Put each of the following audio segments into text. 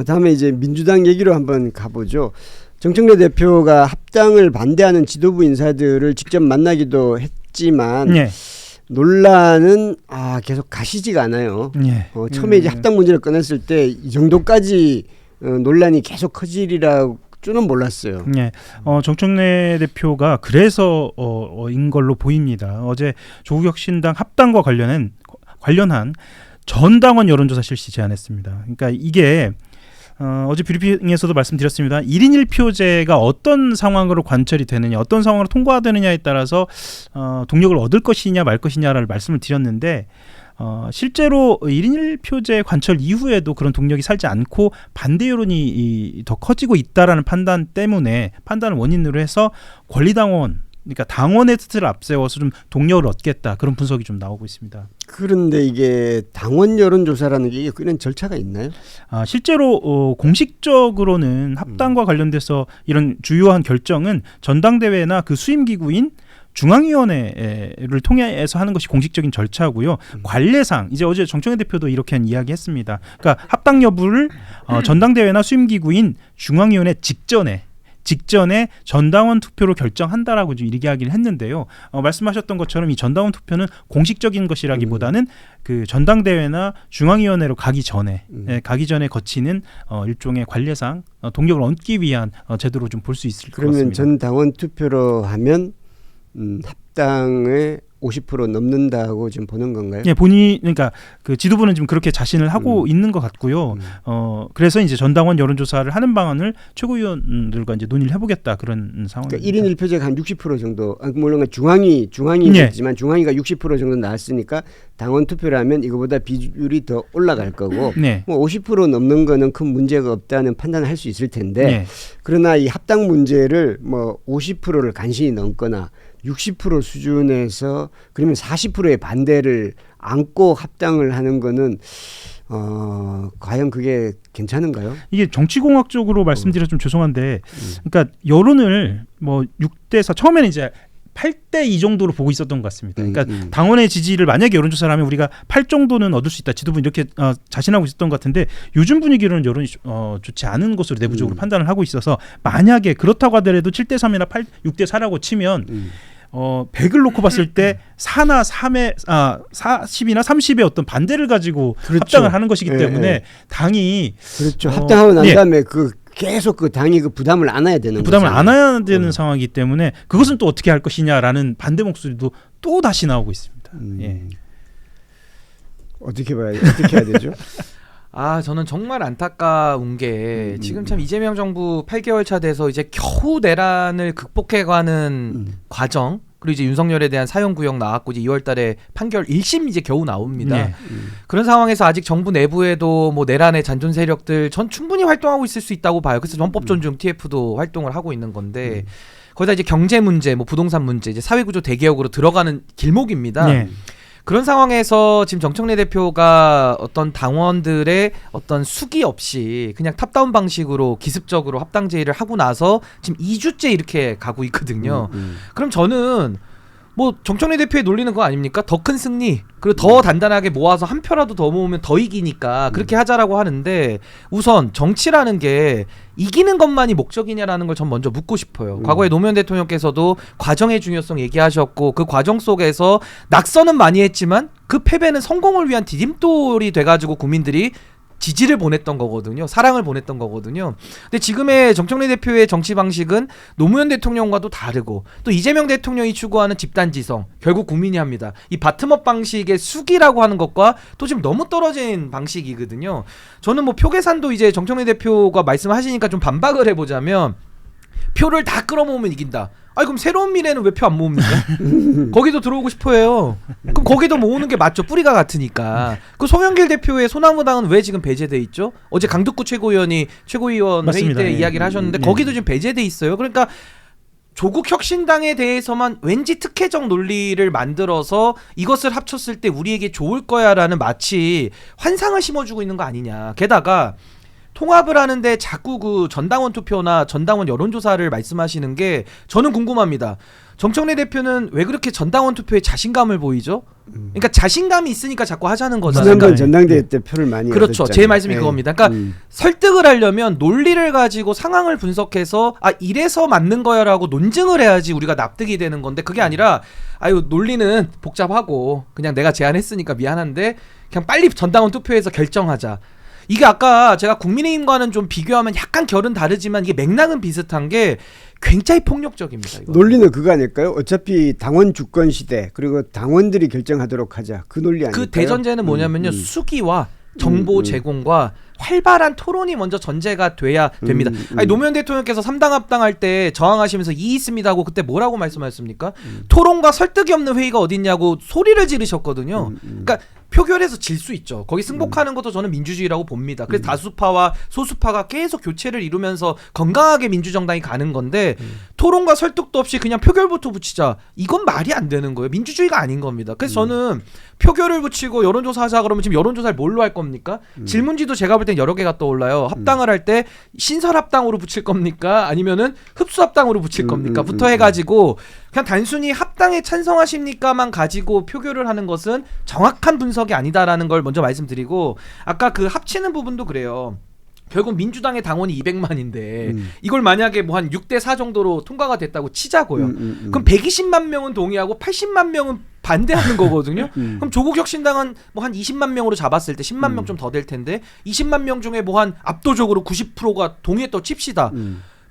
다음에 이제 민주당 얘기로 한번 가보죠. 정청래 대표가 합당을 반대하는 지도부 인사들을 직접 만나기도 했지만 예. 논란은 계속 가시지가 않아요. 예. 처음에 이제 합당 문제를 꺼냈을 때 이 정도까지 논란이 계속 커지리라 줄은 몰랐어요. 예. 정청래 대표가 그래서 인 걸로 보입니다. 어제 조국혁신당 합당과 관련한 전당원 여론조사 실시 제안했습니다. 그러니까 이게 어제 브리핑에서도 말씀드렸습니다. 1인 1표제가 어떤 상황으로 관철이 되느냐, 어떤 상황으로 통과되느냐에 따라서 동력을 얻을 것이냐 말 것이냐를 말씀을 드렸는데 실제로 1인 1표제 관철 이후에도 그런 동력이 살지 않고 반대 여론이 더 커지고 있다라는 판단 때문에 판단을 원인으로 해서 권리당원, 그러니까 당원의 뜻을 앞세워서 좀 동력을 얻겠다, 그런 분석이 좀 나오고 있습니다. 그런데 이게 당원 여론조사라는 게 이런 절차가 있나요? 실제로 공식적으로는 합당과 관련돼서 이런 주요한 결정은 전당대회나 그 수임기구인 중앙위원회를 통해서 하는 것이 공식적인 절차고요. 관례상 이제 어제 정청래 대표도 이렇게 이야기했습니다. 그러니까 합당 여부를 전당대회나 수임기구인 중앙위원회 직전에 전당원 투표로 결정한다라고 좀 이야기를 했는데요. 말씀하셨던 것처럼 이 전당원 투표는 공식적인 것이라기보다는 그 전당대회나 중앙위원회로 가기 전에 거치는 일종의 관례상 동력을 얻기 위한 제도로 좀 볼 수 있을 것 같습니다. 그러면 전당원 투표로 하면 합당의 50% 넘는다고 지금 보는 건가요? 예, 그러니까 그 지도부는 지금 그렇게 자신을 하고 있는 것 같고요. 그래서 이제 전당원 여론조사를 하는 방안을 최고위원들과 이제 논의를 해보겠다, 그런 상황입니다. 그러니까 1인 1표제가 한 60% 정도, 물론 중앙이지만 중앙이가 60% 정도 나왔으니까 당원 투표를 하면 이거보다 비율이 더 올라갈 거고, 뭐 50% 넘는 거는 큰 문제가 없다는 판단을 할 수 있을 텐데, 그러나 이 합당 문제를 뭐 50%를 간신히 넘거나 60% 수준에서 그러면 40%의 반대를 안고 합당을 하는 거는 과연 그게 괜찮은가요? 이게 정치공학적으로 말씀드려서 좀 죄송한데, 그러니까 여론을 뭐 6대4 처음에는 이제 8대2 정도로 보고 있었던 것 같습니다. 그러니까 당원의 지지를 만약에 여론조사를 하면 우리가 8 정도는 얻을 수 있다, 지도부는 이렇게 자신하고 있었던 것 같은데, 요즘 분위기로는 여론이 좋지 않은 것으로 내부적으로 판단을 하고 있어서, 만약에 그렇다고 하더라도 7대3이나 6대4라고 치면 100을 놓고 봤을 때 4나 3에 40이나 30의 어떤 반대를 가지고 합당을 하는 것이기 때문에 당이 합당하고 난 다음에 계속 그 당이 그 부담을 안아야 되는 부담을 안아야 되는 상황이기 때문에 그것은 또 어떻게 할 것이냐라는 반대 목소리도 또 다시 나오고 있습니다. 어떻게 해야 되죠? 저는 정말 안타까운 게 지금 참 이재명 정부 8개월 차 돼서 이제 겨우 내란을 극복해가는 과정, 그리고 이제 윤석열에 대한 사형 구형 나왔고 이제 2월달에 판결 1심 이제 겨우 나옵니다. 그런 상황에서 아직 정부 내부에도 뭐 내란의 잔존 세력들 전 충분히 활동하고 있을 수 있다고 봐요. 그래서 헌법 존중 TF도 활동을 하고 있는 건데, 거기다 이제 경제 문제, 뭐 부동산 문제, 이제 사회구조 대개혁으로 들어가는 길목입니다. 그런 상황에서 지금 정청래 대표가 어떤 당원들의 어떤 수기 없이 그냥 탑다운 방식으로 기습적으로 합당 제의를 하고 나서 지금 2주째 이렇게 가고 있거든요. 그럼 저는 뭐 정청래 대표의 논리는 그거 아닙니까? 더 큰 승리, 그리고 더 단단하게 모아서 한 표라도 더 모으면 더 이기니까 그렇게 하자라고 하는데, 우선 정치라는 게 이기는 것만이 목적이냐라는 걸 전 먼저 묻고 싶어요. 과거에 노무현 대통령께서도 과정의 중요성 얘기하셨고, 그 과정 속에서 낙선은 많이 했지만 그 패배는 성공을 위한 디딤돌이 돼가지고 국민들이 지지를 보냈던 거거든요. 사랑을 보냈던 거거든요. 근데 지금의 정청래 대표의 정치 방식은 노무현 대통령과도 다르고, 또 이재명 대통령이 추구하는 집단지성, 결국 국민이 합니다. 이 바텀업 방식의 수기라고 하는 것과 또 지금 너무 떨어진 방식이거든요. 저는 뭐 표 계산도 이제 정청래 대표가 말씀하시니까 좀 반박을 해보자면, 표를 다 끌어모으면 이긴다. 그럼 새로운 미래는 왜 표 안 모읍니까? 거기도 들어오고 싶어요. 그럼 거기도 모으는 게 맞죠. 뿌리가 같으니까. 그 송영길 대표의 소나무당은 왜 지금 배제돼 있죠? 어제 강덕구 최고위원 회의 때 이야기를 하셨는데 거기도 지금 배제돼 있어요. 그러니까 조국 혁신당에 대해서만 왠지 특혜적 논리를 만들어서 이것을 합쳤을 때 우리에게 좋을 거야라는 마치 환상을 심어주고 있는 거 아니냐. 게다가 통합을 하는데 자꾸 그 전당원 투표나 전당원 여론조사를 말씀하시는 게 저는 궁금합니다. 정청래 대표는 왜 그렇게 전당원 투표에 자신감을 보이죠? 그러니까 자신감이 있으니까 자꾸 하자는 거잖아요. 지난번 전당대회 때 표를 많이 그렇죠. 얻었잖아요. 제 말씀이 그겁니다. 그러니까 설득을 하려면 논리를 가지고 상황을 분석해서 이래서 맞는 거야라고 논증을 해야지 우리가 납득이 되는 건데 그게 아니라 논리는 복잡하고 그냥 내가 제안했으니까 미안한데 그냥 빨리 전당원 투표에서 결정하자. 이게 아까 제가 국민의힘과는 좀 비교하면 약간 결은 다르지만 이게 맥락은 비슷한 게 굉장히 폭력적입니다. 이거. 논리는 그거 아닐까요? 어차피 당원 주권 시대 그리고 당원들이 결정하도록 하자. 그 논리 아닐까요? 그 대전제는 뭐냐면요. 수기와 정보 제공과 활발한 토론이 먼저 전제가 돼야 됩니다. 노무현 대통령께서 3당 합당할 때 저항하시면서 이의 있습니다 하고 그때 뭐라고 말씀하셨습니까? 토론과 설득이 없는 회의가 어딨냐고 소리를 지르셨거든요. 그러니까 표결에서 질 수 있죠. 거기 승복하는 것도 저는 민주주의라고 봅니다. 그래서 다수파와 소수파가 계속 교체를 이루면서 건강하게 민주정당이 가는 건데 토론과 설득도 없이 그냥 표결부터 붙이자. 이건 말이 안 되는 거예요. 민주주의가 아닌 겁니다. 그래서 저는 표결을 붙이고 여론조사 하자 그러면 지금 여론조사를 뭘로 할 겁니까? 질문지도 제가 볼 땐 여러 개가 떠올라요. 합당을 할 때 신설합당으로 붙일 겁니까? 아니면은 흡수합당으로 붙일 겁니까? 부터 해가지고 그냥 단순히 합당에 찬성하십니까만 가지고 표결을 하는 것은 정확한 분석이 아니다라는 걸 먼저 말씀드리고 아까 그 합치는 부분도 그래요. 결국 민주당의 당원이 200만인데 이걸 만약에 뭐 한 6대4 정도로 통과가 됐다고 치자고요. 그럼 120만 명은 동의하고 80만 명은 반대하는 거거든요. 그럼 조국혁신당은 뭐 한 20만 명으로 잡았을 때 10만 명 좀 더 될 텐데 20만 명 중에 뭐 한 압도적으로 90%가 동의했다고 칩시다.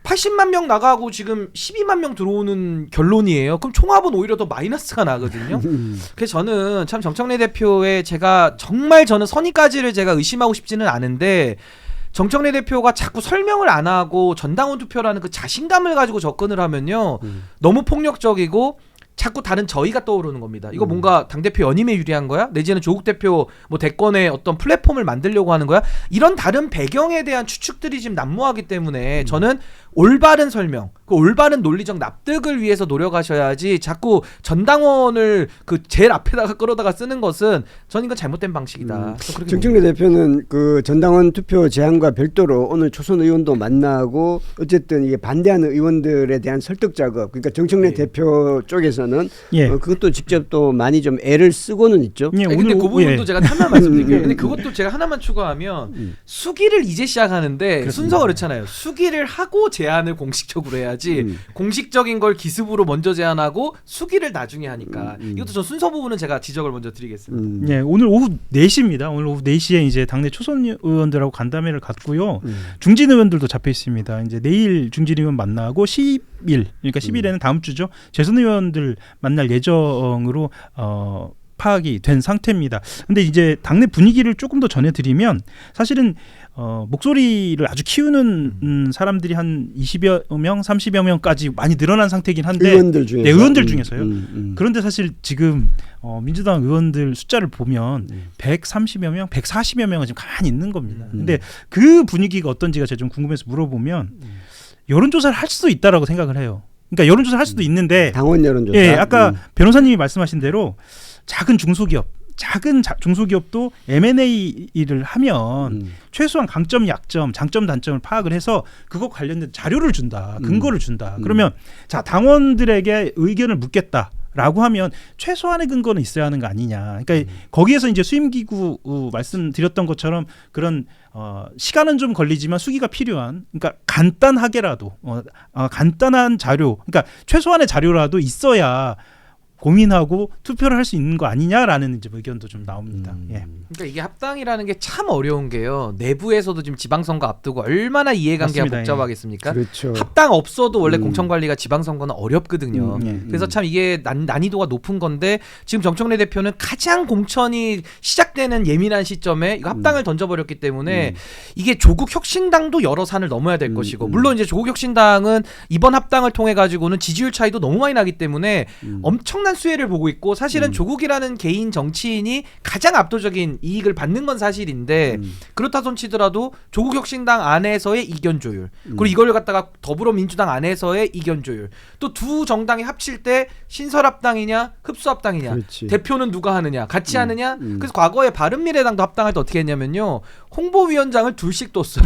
80만 명 나가고 지금 12만 명 들어오는 결론이에요. 그럼 총합은 오히려 더 마이너스가 나거든요. 그래서 저는 참 정청래 대표의 제가 정말 저는 선의까지를 제가 의심하고 싶지는 않은데 정청래 대표가 자꾸 설명을 안 하고 전당원 투표라는 그 자신감을 가지고 접근을 하면요. 너무 폭력적이고 자꾸 다른 저희가 떠오르는 겁니다. 이거 뭔가 당대표 연임에 유리한 거야? 내지는 조국 대표 뭐 대권의 어떤 플랫폼을 만들려고 하는 거야? 이런 다른 배경에 대한 추측들이 지금 난무하기 때문에 저는 올바른 설명, 그 올바른 논리적 납득을 위해서 노력하셔야지 자꾸 전당원을 그 제일 앞에다가 끌어다가 쓰는 것은 저는 이건 잘못된 방식이다. 정청래 대표는 그 전당원 투표 제안과 별도로 오늘 초선 의원도 만나고 어쨌든 이게 반대하는 의원들에 대한 설득 작업, 그러니까 정청래 대표 쪽에서는 그것도 직접 또 많이 좀 애를 쓰고는 있죠. 근데 그 부분도 제가 하나 말씀드릴게요. 근데 그것도 제가 하나만 추가하면 수기를 이제 시작하는데 그렇습니다. 순서가 그렇잖아요. 수기를 하고 제안을 공식적으로 해야지 공식적인 걸 기습으로 먼저 제안하고 수기를 나중에 하니까 이것도 저 순서 부분은 제가 지적을 먼저 드리겠습니다. 네, 오늘 오후 4시입니다. 오늘 오후 4시에 이제 당내 초선 의원들하고 간담회를 갖고요. 중진 의원들도 잡혀 있습니다. 이제 내일 중진 의원 만나고 10일, 그러니까 10일에는 다음 주죠. 재선 의원들 만날 예정으로 파악이 된 상태입니다. 근데 이제 당내 분위기를 조금 더 전해드리면 사실은 목소리를 아주 키우는 사람들이 한 20여 명, 30여 명까지 많이 늘어난 상태이긴 한데 의원들 중에서. 네, 의원들 중에서요. 그런데 사실 지금 민주당 의원들 숫자를 보면 130여 명, 140여 명은 지금 가만히 있는 겁니다. 근데 그 분위기가 어떤지가 제가 좀 궁금해서 물어보면 여론조사를 할 수도 있다라고 생각을 해요. 그러니까 여론조사를 할 수도 있는데 당원 여론조사. 예, 아까 변호사님이 말씀하신 대로 작은 중소기업도 M&A를 하면 최소한 강점, 약점, 장점, 단점을 파악을 해서 그거 관련된 자료를 준다, 근거를 준다. 그러면 자 당원들에게 의견을 묻겠다라고 하면 최소한의 근거는 있어야 하는 거 아니냐. 그러니까 거기에서 이제 수임기구 말씀드렸던 것처럼 그런 시간은 좀 걸리지만 수기가 필요한, 그러니까 간단하게라도 간단한 자료, 그러니까 최소한의 자료라도 있어야 고민하고 투표를 할 수 있는 거 아니냐라는 이제 의견도 좀 나옵니다. 그러니까 이게 합당이라는 게 참 어려운 게요. 내부에서도 지금 지방선거 앞두고 얼마나 이해관계가 복잡하겠습니까? 그렇죠. 합당 없어도 원래 공천관리가 지방선거는 어렵거든요. 그래서 참 이게 난이도가 높은 건데 지금 정청래 대표는 가장 공천이 시작되는 예민한 시점에 이거 합당을 던져버렸기 때문에 이게 조국혁신당도 여러 산을 넘어야 될 것이고 물론 이제 조국혁신당은 이번 합당을 통해 가지고는 지지율 차이도 너무 많이 나기 때문에 엄청난 엄청난 수혜를 보고 있고 사실은 조국이라는 개인 정치인이 가장 압도적인 이익을 받는 건 사실인데 그렇다 손치더라도 조국혁신당 안에서의 이견 조율 그리고 이걸 갖다가 더불어민주당 안에서의 이견 조율 또 두 정당이 합칠 때 신설합당이냐 흡수합당이냐 그렇지. 대표는 누가 하느냐 같이 하느냐 그래서 과거에 바른미래당도 합당할 때 어떻게 했냐면요 홍보위원장을 둘씩 뒀어요.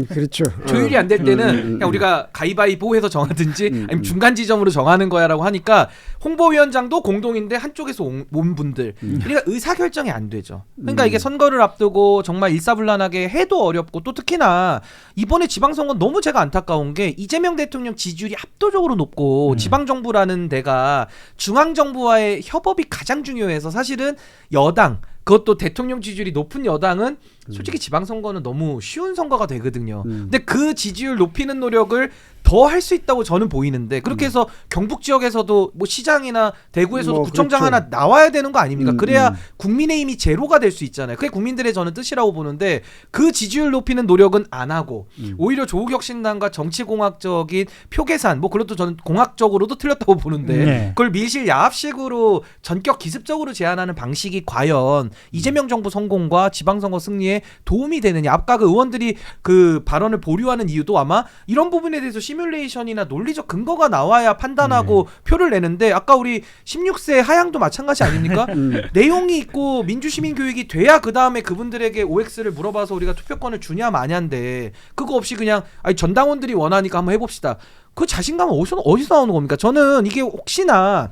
그렇죠. 조율이 안 될 때는 그냥 우리가 가위바위보해서 정하든지 아니면 중간 지점으로 정하는 거야라고 하니까 홍보위원장도 공동인데 한쪽에서 온 분들 그러니까 의사결정이 안 되죠. 그러니까 이게 선거를 앞두고 정말 일사불란하게 해도 어렵고 또 특히나 이번에 지방선거 너무 제가 안타까운 게 이재명 대통령 지지율이 압도적으로 높고 지방정부라는 데가 중앙정부와의 협업이 가장 중요해서 사실은 여당 그것도 대통령 지지율이 높은 여당은 솔직히 지방선거는 너무 쉬운 선거가 되거든요. 근데 그 지지율 높이는 노력을 더 할 수 있다고 저는 보이는데 그렇게 해서 경북 지역에서도 뭐 시장이나 대구에서도 구청장 그렇죠. 하나 나와야 되는 거 아닙니까? 그래야 국민의힘이 제로가 될 수 있잖아요. 그게 국민들의 저는 뜻이라고 보는데 그 지지율 높이는 노력은 안 하고 오히려 조국혁신당과 정치공학적인 표 계산 뭐 그것도 저는 공학적으로도 틀렸다고 보는데 그걸 밀실 야합식으로 전격 기습적으로 제안하는 방식이 과연 이재명 정부 성공과 지방선거 승리에 도움이 되느냐. 아까 그 의원들이 그 발언을 보류하는 이유도 아마 이런 부분에 대해서 시뮬레이션이나 논리적 근거가 나와야 판단하고 표를 내는데 아까 우리 16세 하향도 마찬가지 아닙니까? 내용이 있고 민주시민교육이 돼야 그 다음에 그분들에게 OX를 물어봐서 우리가 투표권을 주냐 마냐인데 그거 없이 그냥 아니 전당원들이 원하니까 한번 해봅시다. 그 자신감은 어디서 나오는 겁니까? 저는 이게 혹시나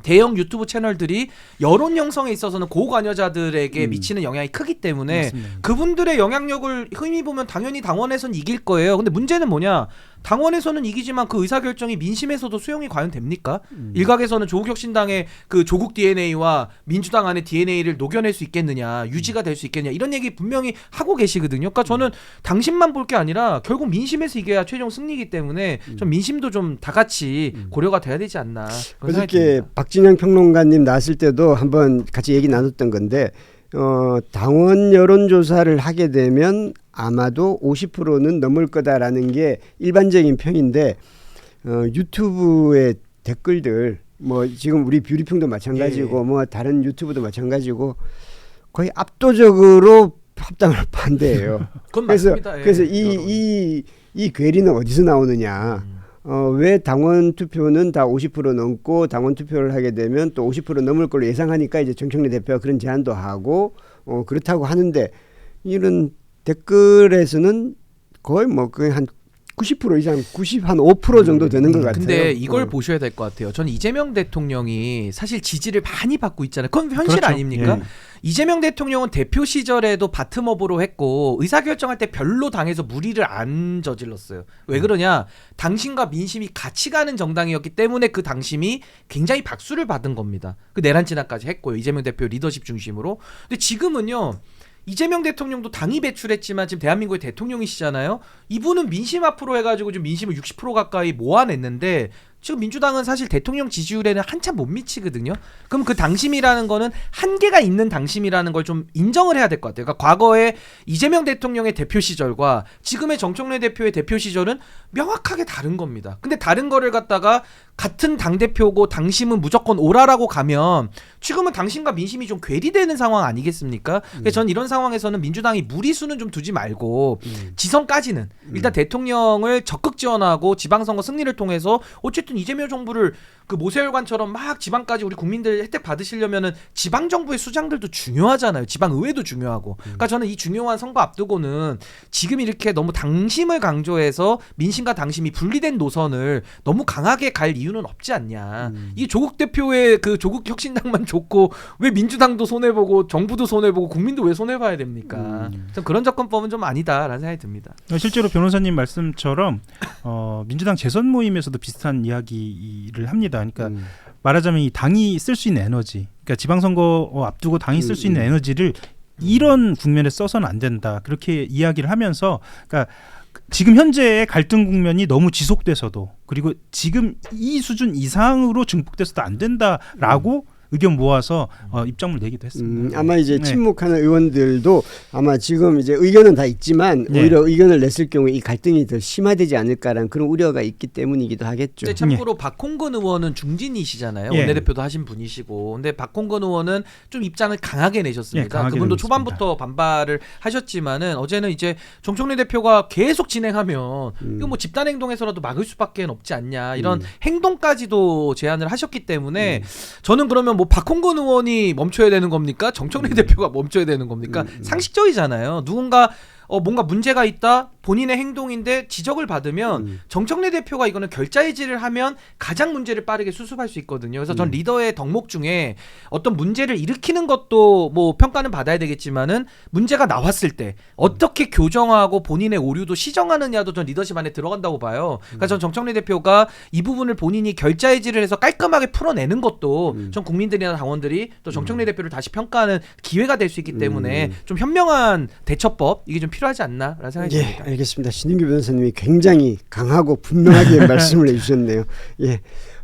대형 유튜브 채널들이 여론 형성에 있어서는 고관여자들에게 미치는 영향이 크기 때문에 맞습니다. 그분들의 영향력을 힘입으면 당연히 당원에서는 이길 거예요. 근데 문제는 뭐냐? 당원에서는 이기지만 그 의사결정이 민심에서도 수용이 과연 됩니까? 일각에서는 조국혁신당의 그 조국 DNA와 민주당 안의 DNA를 녹여낼 수 있겠느냐, 유지가 될 수 있겠냐 이런 얘기 분명히 하고 계시거든요. 그러니까 저는 당심만 볼 게 아니라 결국 민심에서 이겨야 최종 승리이기 때문에 좀 민심도 좀 다 같이 고려가 돼야 되지 않나. 그런 생각이 어저께 듭니다. 박진영 평론가님 나왔을 때도 한번 같이 얘기 나눴던 건데 당원 여론조사를 하게 되면 아마도 50%는 넘을 거다라는 게 일반적인 평인데 유튜브의 댓글들 뭐 지금 우리 뷰리핑도 마찬가지고 뭐 다른 유튜브도 마찬가지고 거의 압도적으로 합당을 반대해요. 그건 그래서 맞습니다. 그래서 이 괴리는 어디서 나오느냐? 왜 당원 투표는 다 50% 넘고 당원 투표를 하게 되면 또 50% 넘을 걸로 예상하니까 이제 정청래 대표가 그런 제안도 하고 그렇다고 하는데 이런 댓글에서는 거의 뭐 그냥 한 90% 이상 95% 정도 되는 것 같아요. 근데 이걸 보셔야 될 것 같아요. 저는 이재명 대통령이 사실 지지를 많이 받고 있잖아요. 그건 현실 그렇죠. 아닙니까? 이재명 대통령은 대표 시절에도 바텀업으로 했고 의사결정할 때 별로 당에서 무리를 안 저질렀어요. 왜 그러냐? 당신과 민심이 같이 가는 정당이었기 때문에 그 당심이 굉장히 박수를 받은 겁니다. 그 내란 진화까지 했고요. 이재명 대표 리더십 중심으로. 근데 지금은요. 이재명 대통령도 당이 배출했지만 지금 대한민국의 대통령이시잖아요. 이분은 민심 앞으로 해가지고 지금 민심을 60% 가까이 모아냈는데 지금 민주당은 사실 대통령 지지율에는 한참 못 미치거든요. 그럼 그 당심이라는 거는 한계가 있는 당심이라는 걸 좀 인정을 해야 될 것 같아요. 그러니까 과거에 이재명 대통령의 대표 시절과 지금의 정청래 대표의 대표 시절은 명확하게 다른 겁니다. 근데 다른 거를 갖다가 같은 당대표고 당심은 무조건 오라라고 가면 지금은 당심과 민심이 좀 괴리되는 상황 아니겠습니까? 그래서 저는 이런 상황에서는 민주당이 무리수는 좀 두지 말고 지선까지는 일단 대통령을 적극 지원하고 지방선거 승리를 통해서 어쨌든 이재명 정부를 그 모세혈관처럼 막 지방까지 우리 국민들 혜택 받으시려면은 지방정부의 수장들도 중요하잖아요. 지방의회도 중요하고. 그러니까 저는 이 중요한 선거 앞두고는 지금 이렇게 너무 당심을 강조해서 민심과 당심이 분리된 노선을 너무 강하게 갈 이유는 없지 않냐. 이 조국 대표의 그 조국 혁신당만 좋고 왜 민주당도 손해보고 정부도 손해보고 국민도 왜 손해봐야 됩니까? 그런 접근법은 좀 아니다라는 생각이 듭니다. 실제로 변호사님 말씀처럼 민주당 재선 모임에서도 비슷한 이야기를 합니다. 그러니까 말하자면 이 당이 쓸 수 있는 에너지, 그러니까 지방선거 앞두고 당이 쓸 수 있는 에너지를 이런 국면에 써서는 안 된다. 그렇게 이야기를 하면서, 그러니까 지금 현재의 갈등 국면이 너무 지속돼서도 그리고 지금 이 수준 이상으로 증폭돼서도 안 된다라고 의견 모아서 입장문을 내기도 했습니다. 아마 이제 침묵하는 의원들도 아마 지금 이제 의견은 다 있지만 오히려 의견을 냈을 경우에 이 갈등이 더 심화되지 않을까라는 그런 우려가 있기 때문이기도 하겠죠. 참고로 박홍근 의원은 중진이시잖아요. 원내대표도 하신 분이시고, 근데 박홍근 의원은 좀 입장을 강하게 내셨습니다. 강하게 그분도 내셨습니다. 초반부터 반발을 하셨지만은 어제는 이제 정청래 대표가 계속 진행하면 이거 뭐 집단 행동에서라도 막을 수밖에 없지 않냐 이런 행동까지도 제안을 하셨기 때문에 저는 그러면 뭐 박홍근 의원이 멈춰야 되는 겁니까? 정청래 대표가 멈춰야 되는 겁니까? 상식적이잖아요. 누군가 뭔가 문제가 있다, 본인의 행동인데 지적을 받으면 정청래 대표가 이거는 결자해지를 하면 가장 문제를 빠르게 수습할 수 있거든요. 그래서 전 리더의 덕목 중에 어떤 문제를 일으키는 것도 뭐 평가는 받아야 되겠지만은 문제가 나왔을 때 어떻게 교정하고 본인의 오류도 시정하느냐도 전 리더십 안에 들어간다고 봐요. 그러니까 전 정청래 대표가 이 부분을 본인이 결자해지를 해서 깔끔하게 풀어내는 것도 전 국민들이나 당원들이 또 정청래 대표를 다시 평가하는 기회가 될 수 있기 때문에 좀 현명한 대처법 이게 좀 필요하지 않나라는 생각이 듭니다. 알겠습니다. 신인규 변호사님이 굉장히 강하고 분명하게 말씀을 해주셨네요. 예.